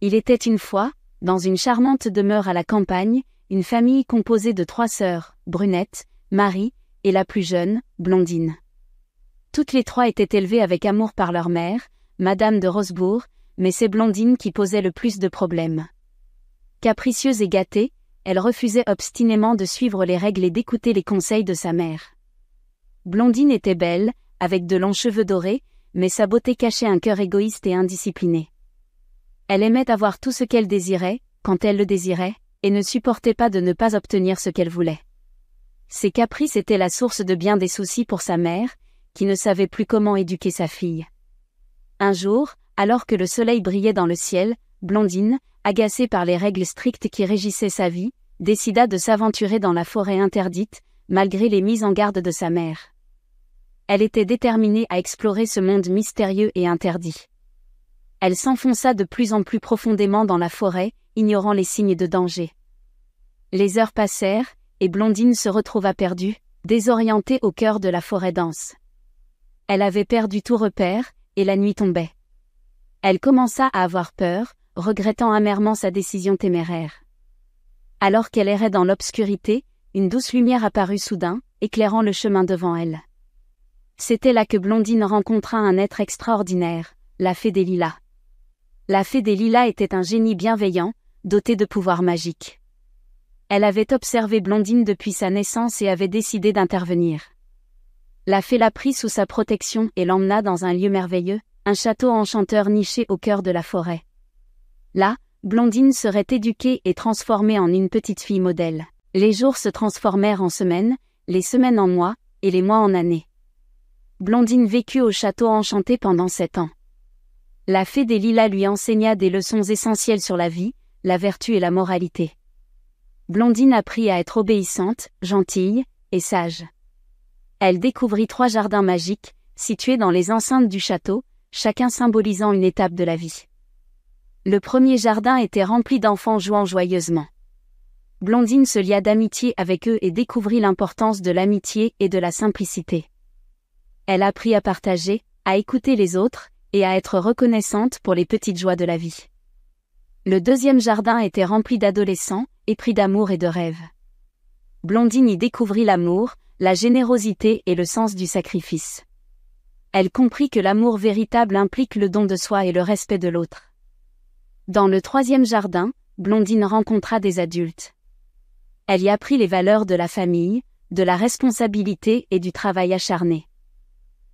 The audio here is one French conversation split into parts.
Il était une fois, dans une charmante demeure à la campagne, une famille composée de 3 sœurs, Brunette, Marie, et la plus jeune, Blondine. Toutes les 3 étaient élevées avec amour par leur mère, Madame de Rosebourg, mais c'est Blondine qui posait le plus de problèmes. Capricieuse et gâtée, elle refusait obstinément de suivre les règles et d'écouter les conseils de sa mère. Blondine était belle, avec de longs cheveux dorés, mais sa beauté cachait un cœur égoïste et indiscipliné. Elle aimait avoir tout ce qu'elle désirait, quand elle le désirait, et ne supportait pas de ne pas obtenir ce qu'elle voulait. Ses caprices étaient la source de bien des soucis pour sa mère, qui ne savait plus comment éduquer sa fille. Un jour, alors que le soleil brillait dans le ciel, Blondine, agacée par les règles strictes qui régissaient sa vie, décida de s'aventurer dans la forêt interdite, malgré les mises en garde de sa mère. Elle était déterminée à explorer ce monde mystérieux et interdit. Elle s'enfonça de plus en plus profondément dans la forêt, ignorant les signes de danger. Les heures passèrent, et Blondine se retrouva perdue, désorientée au cœur de la forêt dense. Elle avait perdu tout repère, et la nuit tombait. Elle commença à avoir peur, regrettant amèrement sa décision téméraire. Alors qu'elle errait dans l'obscurité, une douce lumière apparut soudain, éclairant le chemin devant elle. C'était là que Blondine rencontra un être extraordinaire, la Fée des Lilas. La Fée des Lilas était un génie bienveillant, doté de pouvoirs magiques. Elle avait observé Blondine depuis sa naissance et avait décidé d'intervenir. La Fée la prit sous sa protection et l'emmena dans un lieu merveilleux, un château enchanteur niché au cœur de la forêt. Là, Blondine serait éduquée et transformée en une petite fille modèle. Les jours se transformèrent en semaines, les semaines en mois, et les mois en années. Blondine vécut au château enchanté pendant 7 ans. La Fée des Lilas lui enseigna des leçons essentielles sur la vie, la vertu et la moralité. Blondine apprit à être obéissante, gentille, et sage. Elle découvrit 3 jardins magiques, situés dans les enceintes du château, chacun symbolisant une étape de la vie. Le premier jardin était rempli d'enfants jouant joyeusement. Blondine se lia d'amitié avec eux et découvrit l'importance de l'amitié et de la simplicité. Elle apprit à partager, à écouter les autres, et à être reconnaissante pour les petites joies de la vie. Le deuxième jardin était rempli d'adolescents, épris d'amour et de rêves. Blondine y découvrit l'amour, la générosité et le sens du sacrifice. Elle comprit que l'amour véritable implique le don de soi et le respect de l'autre. Dans le troisième jardin, Blondine rencontra des adultes. Elle y apprit les valeurs de la famille, de la responsabilité et du travail acharné.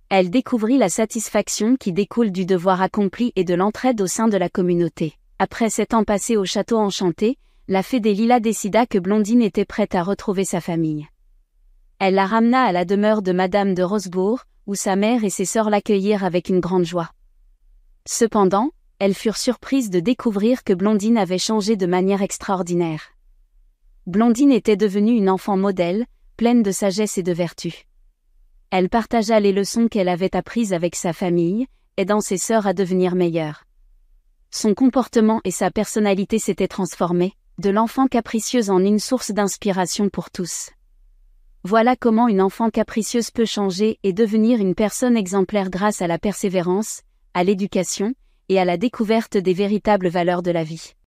Elle découvrit la satisfaction qui découle du devoir accompli et de l'entraide au sein de la communauté. Après 7 ans passés au château enchanté, la Fée des Lilas décida que Blondine était prête à retrouver sa famille. Elle la ramena à la demeure de Madame de Rosebourg, où sa mère et ses sœurs l'accueillirent avec une grande joie. Cependant, elles furent surprises de découvrir que Blondine avait changé de manière extraordinaire. Blondine était devenue une enfant modèle, pleine de sagesse et de vertu. Elle partagea les leçons qu'elle avait apprises avec sa famille, aidant ses sœurs à devenir meilleures. Son comportement et sa personnalité s'étaient transformés, de l'enfant capricieuse en une source d'inspiration pour tous. Voilà comment une enfant capricieuse peut changer et devenir une personne exemplaire grâce à la persévérance, à l'éducation, et à la découverte des véritables valeurs de la vie.